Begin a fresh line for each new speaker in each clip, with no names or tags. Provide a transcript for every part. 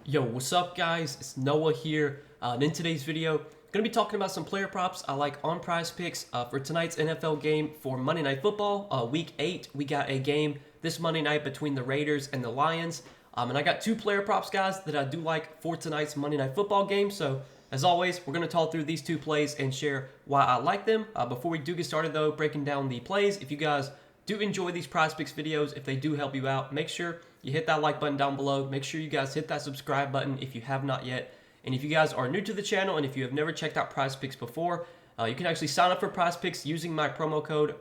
Yo, what's up guys? It's Noah here. And in today's video, going to be talking about some player props I like on Prizepicks for tonight's NFL game for Monday Night Football. Week 8, we got a game this Monday night between the Raiders and the Lions. And I got two player props, guys, that I do like for tonight's Monday Night Football game. So, as always, we're going to talk through these two plays and share why I like them. Before we do get started, though, breaking down the plays, if you guys do enjoy these Prizepicks videos, if they do help you out, make sure you hit that like button down below. Make sure you guys hit that subscribe button if you have not yet. And if you guys are new to the channel and if you have never checked out Prizepicks before, you can actually sign up for Prizepicks using my promo code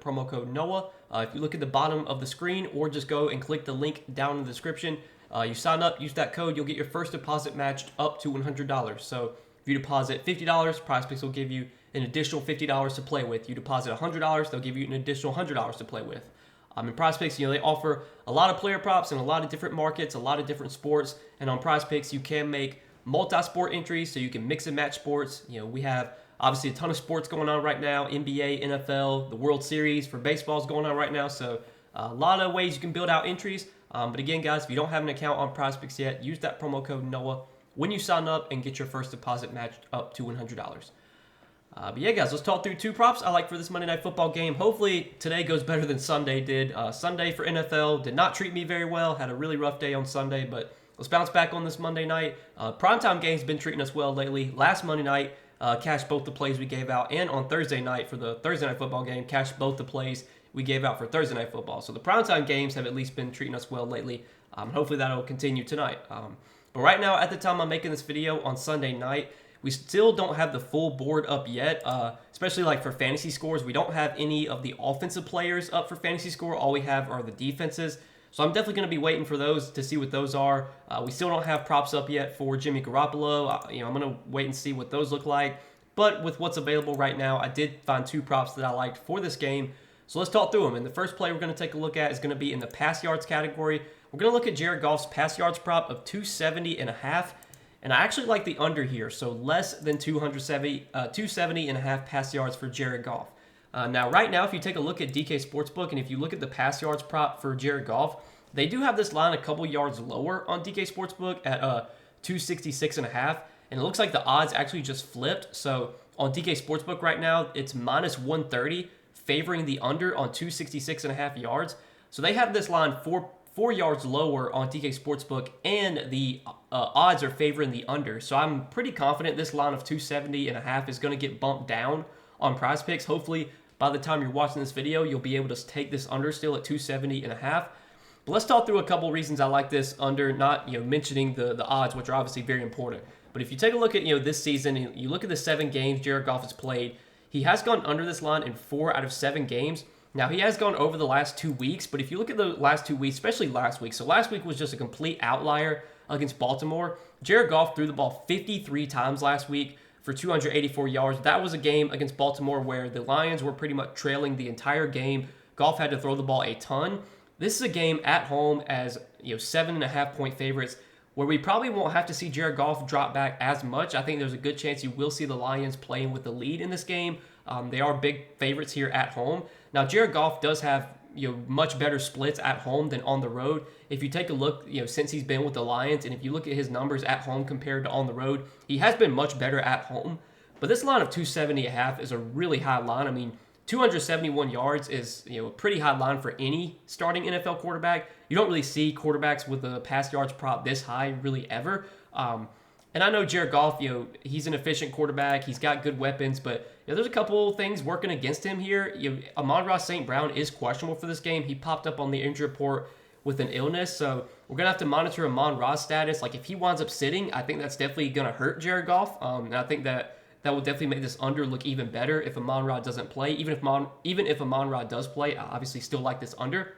NOAH. If you look at the bottom of the screen or just go and click the link down in the description, you sign up, use that code, you'll get your first deposit matched up to $100. So if you deposit $50, Prizepicks will give you an additional $50 to play with. You deposit $100, they'll give you an additional $100 to play with. In Prizepicks, they offer a lot of player props in a lot of different markets, a lot of different sports. And on Prizepicks, you can make multi-sport entries, so you can mix and match sports. We have obviously a ton of sports going on right now: NBA, NFL, the World Series for baseball is going on right now. So a lot of ways you can build out entries. But again, guys, if you don't have an account on Prizepicks yet, use that promo code NOAH when you sign up and get your first deposit matched up to $100. But yeah, guys, let's talk through two props I like for this Monday Night Football game. Hopefully, today goes better than Sunday did. Sunday for NFL did not treat me very well. Had a really rough day on Sunday, but let's bounce back on this Monday night. Primetime game's been treating us well lately. Last Monday night, cashed both the plays we gave out, and on Thursday night for the Thursday Night Football game, cashed both the plays we gave out for Thursday Night Football. So the primetime games have at least been treating us well lately. Hopefully that'll continue tonight. But right now, at the time I'm making this video on Sunday night, we still don't have the full board up yet, especially like for fantasy scores. We don't have any of the offensive players up for fantasy score. All we have are the defenses. So I'm definitely going to be waiting for those to see what those are. We still don't have props up yet for Jimmy Garoppolo. I'm going to wait and see what those look like. But with what's available right now, I did find two props that I liked for this game. So let's talk through them. And the first play we're going to take a look at is going to be in the pass yards category. We're going to look at Jared Goff's pass yards prop of 270.5. And I actually like the under here, so less than 270.5 pass yards for Jared Goff. Now, right now, if you take a look at DK Sportsbook, and if you look at the pass yards prop for Jared Goff, they do have this line a couple yards lower on DK Sportsbook at 266.5, and it looks like the odds actually just flipped. So on DK Sportsbook right now, it's minus 130, favoring the under on 266.5 yards. So they have this line four yards lower on DK Sportsbook, and the odds are favoring the under. So I'm pretty confident this line of 270.5 is going to get bumped down on Prizepicks. Hopefully, by the time you're watching this video, you'll be able to take this under still at 270.5. But let's talk through a couple reasons I like this under, not mentioning the odds, which are obviously very important. But if you take a look at this season, you look at the 7 games Jared Goff has played, he has gone under this line in 4 out of 7 games. Now, he has gone over the last 2 weeks, but if you look at the last 2 weeks, especially last week, so last week was just a complete outlier against Baltimore. Jared Goff threw the ball 53 times last week for 284 yards. That was a game against Baltimore where the Lions were pretty much trailing the entire game. Goff had to throw the ball a ton. This is a game at home as 7.5-point favorites where we probably won't have to see Jared Goff drop back as much. I think there's a good chance you will see the Lions playing with the lead in this game. They are big favorites here at home. Now, Jared Goff does have much better splits at home than on the road. If you take a look, since he's been with the Lions, and if you look at his numbers at home compared to on the road, he has been much better at home. But this line of 270.5 is a really high line. I mean, 271 yards is a pretty high line for any starting NFL quarterback. You don't really see quarterbacks with a pass yards prop this high really ever. And I know Jared Goff, he's an efficient quarterback. He's got good weapons, but there's a couple things working against him here. Amon-Ra St. Brown is questionable for this game. He popped up on the injury report with an illness, so we're going to have to monitor Amon-Ra's status. Like, if he winds up sitting, I think that's definitely going to hurt Jared Goff. And I think that will definitely make this under look even better if Amon-Ra doesn't play. Even if Amon-Ra does play, I obviously still like this under.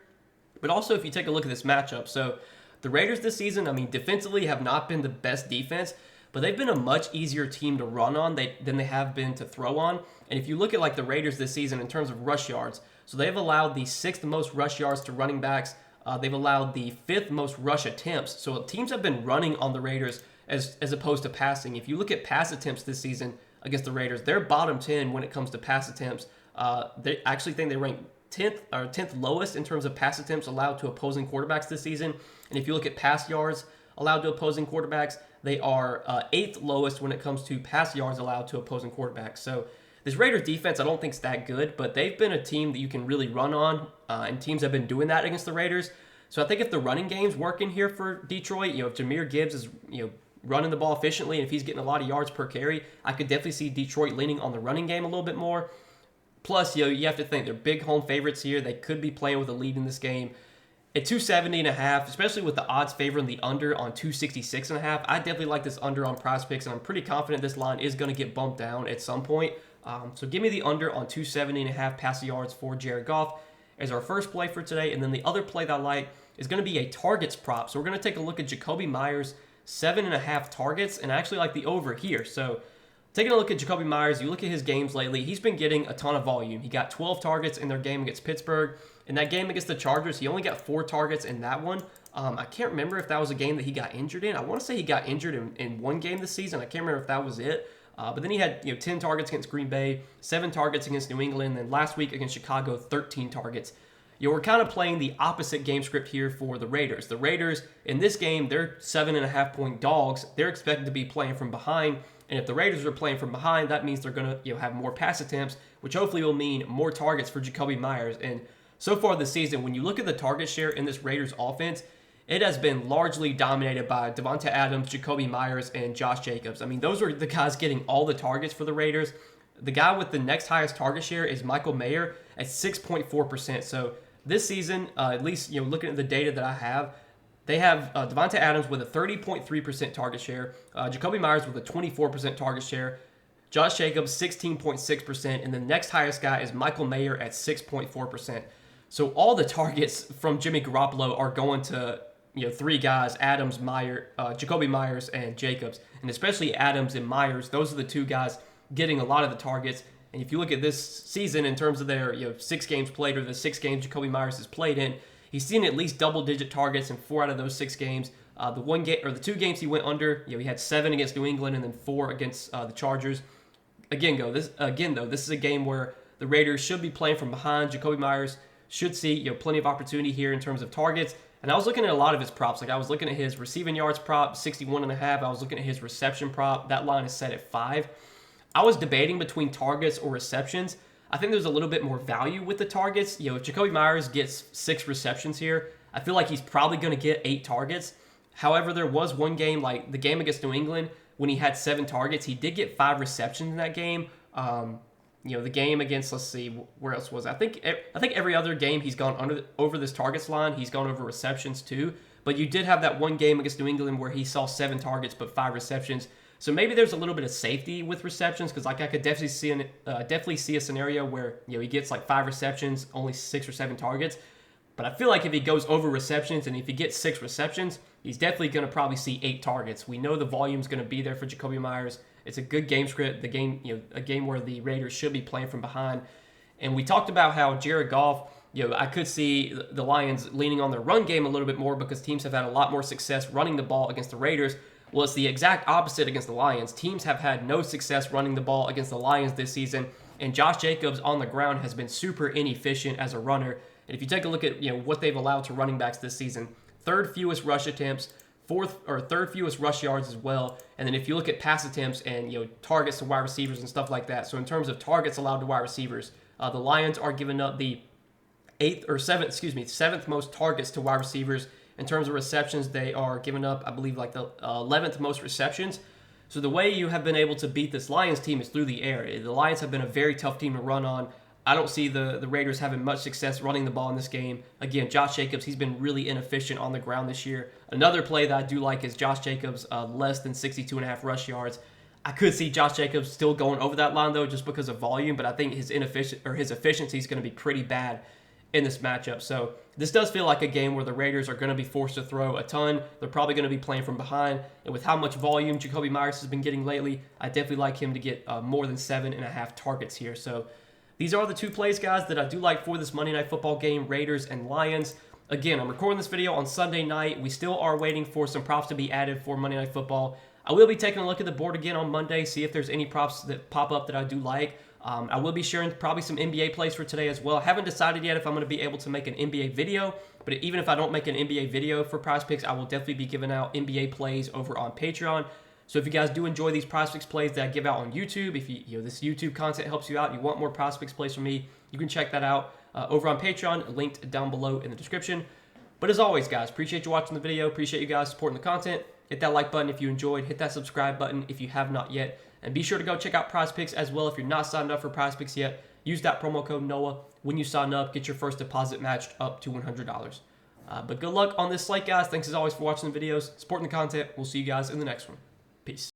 But also, if you take a look at this matchup, so the Raiders this season, defensively have not been the best defense, but they've been a much easier team to run on than they have been to throw on. And if you look at the Raiders this season in terms of rush yards, so they've allowed the 6th most rush yards to running backs. They've allowed the 5th most rush attempts. So teams have been running on the Raiders as opposed to passing. If you look at pass attempts this season against the Raiders, they're bottom 10 when it comes to pass attempts. They actually think they rank 10th lowest in terms of pass attempts allowed to opposing quarterbacks this season. And if you look at pass yards, allowed to opposing quarterbacks. They are 8th lowest when it comes to pass yards allowed to opposing quarterbacks. So this Raiders defense, I don't think is that good, but they've been a team that you can really run on, and teams have been doing that against the Raiders. So I think if the running game's working here for Detroit, if Jahmyr Gibbs is running the ball efficiently, and if he's getting a lot of yards per carry, I could definitely see Detroit leaning on the running game a little bit more. Plus, you have to think they're big home favorites here. They could be playing with a lead in this game. At 270.5, especially with the odds favoring the under on 266.5, I definitely like this under on Prizepicks, and I'm pretty confident this line is going to get bumped down at some point. So give me the under on 270.5 passing yards for Jared Goff as our first play for today. And then the other play that I like is going to be a targets prop. So we're going to take a look at Jacoby Myers, 7.5 targets, and I actually like the over here. So taking a look at Jacoby Myers, you look at his games lately, he's been getting a ton of volume. He got 12 targets in their game against Pittsburgh. In that game against the Chargers, he only got 4 targets in that one. I can't remember if that was a game that he got injured in. I want to say he got injured in one game this season. I can't remember if that was it. But then he had 10 targets against Green Bay, 7 targets against New England, and then last week against Chicago, 13 targets. We're kind of playing the opposite game script here for the Raiders. The Raiders, in this game, they're 7.5-point dogs. They're expected to be playing from behind. And if the Raiders are playing from behind, that means they're going to have more pass attempts, which hopefully will mean more targets for Jacoby Myers. And so far this season, when you look at the target share in this Raiders offense, it has been largely dominated by Davante Adams, Jacoby Myers, and Josh Jacobs. I mean, those are the guys getting all the targets for the Raiders. The guy with the next highest target share is Michael Mayer at 6.4%. So this season, at least looking at the data that I have, they have Davante Adams with a 30.3% target share, Jacoby Myers with a 24% target share, Josh Jacobs 16.6%, and the next highest guy is Michael Mayer at 6.4%. So all the targets from Jimmy Garoppolo are going to 3 guys: Adams, Jacoby Myers, and Jacobs, and especially Adams and Myers. Those are the 2 guys getting a lot of the targets. And if you look at this season in terms of their 6 games played, or the 6 games Jacoby Myers has played in, he's seen at least double-digit targets in 4 out of those 6 games. The 2 games he went under, he had 7 against New England and then 4 against the Chargers. Again, this is a game where the Raiders should be playing from behind. Jacoby Myers should see plenty of opportunity here in terms of targets. And I was looking at a lot of his props. Like I was looking at his receiving yards prop, 61.5. I was looking at his reception prop. That line is set at 5. I was debating between targets or receptions. I think there's a little bit more value with the targets. If Jacoby Myers gets 6 receptions here, I feel like he's probably going to get 8 targets. However, there was one game, like the game against New England, when he had 7 targets. He did get 5 receptions in that game. The game against, let's see, where else was it? I think every other game he's gone over this targets line. He's gone over receptions too. But you did have that one game against New England where he saw 7 targets but 5 receptions. So maybe there's a little bit of safety with receptions, because I could definitely see a scenario where he gets like 5 receptions, only 6 or 7 targets. But I feel like if he goes over receptions and if he gets 6 receptions, he's definitely going to probably see 8 targets. We know the volume's going to be there for Jacoby Myers. It's a good game script. A game where the Raiders should be playing from behind. And we talked about how Jared Goff, I could see the Lions leaning on their run game a little bit more because teams have had a lot more success running the ball against the Raiders. Well, it's the exact opposite against the Lions. Teams have had no success running the ball against the Lions this season, and Josh Jacobs on the ground has been super inefficient as a runner. And if you take a look at what they've allowed to running backs this season, 3rd fewest rush attempts, 3rd fewest rush yards as well. And then if you look at pass attempts and targets to wide receivers and stuff like that. So in terms of targets allowed to wide receivers, the Lions are giving up the 7th most targets to wide receivers. In terms of receptions, they are giving up, I believe, like the 11th most receptions. So the way you have been able to beat this Lions team is through the air. The Lions have been a very tough team to run on. I don't see the Raiders having much success running the ball in this game. Again, Josh Jacobs, he's been really inefficient on the ground this year. Another play that I do like is Josh Jacobs, less than 62.5 rush yards. I could see Josh Jacobs still going over that line, though, just because of volume, but I think his efficiency is going to be pretty bad in this matchup. So this does feel like a game where the Raiders are going to be forced to throw a ton. They're probably going to be playing from behind. And with how much volume Jacoby Myers has been getting lately, I definitely like him to get more than 7.5 targets here. So these are the 2 plays, guys, that I do like for this Monday Night Football game, Raiders and Lions. Again, I'm recording this video on Sunday night. We still are waiting for some props to be added for Monday Night Football. I will be taking a look at the board again on Monday, see if there's any props that pop up that I do like. I will be sharing probably some NBA plays for today as well. I haven't decided yet if I'm going to be able to make an NBA video, but even if I don't make an NBA video for Prizepicks, I will definitely be giving out NBA plays over on Patreon. So if you guys do enjoy these Prizepicks plays that I give out on YouTube, if this YouTube content helps you out, you want more Prizepicks plays from me, you can check that out over on Patreon, linked down below in the description. But as always, guys, appreciate you watching the video. Appreciate you guys supporting the content. Hit that like button if you enjoyed. Hit that subscribe button if you have not yet. And be sure to go check out Prizepicks as well if you're not signed up for Prizepicks yet. Use that promo code NOAH when you sign up. Get your first deposit matched up to $100. But good luck on this slate, guys. Thanks as always for watching the videos, supporting the content. We'll see you guys in the next one. Peace.